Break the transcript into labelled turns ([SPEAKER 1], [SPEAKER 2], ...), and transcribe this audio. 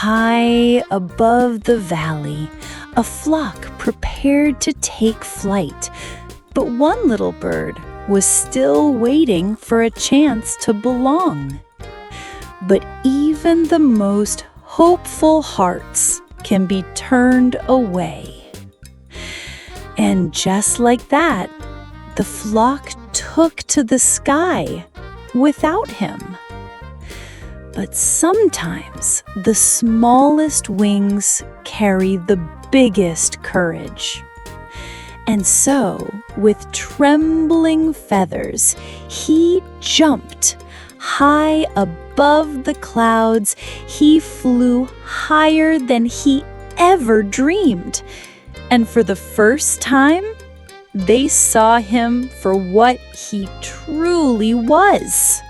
[SPEAKER 1] High above the valley, a flock prepared to take flight, but one little bird was still waiting for a chance to belong. But even the most hopeful hearts can be turned away. And just like that, the flock took to the sky without him. But sometimes the smallest wings carry the biggest courage. And so, with trembling feathers, he jumped high above the clouds. He flew higher than he ever dreamed. And for the first time, they saw him for what he truly was.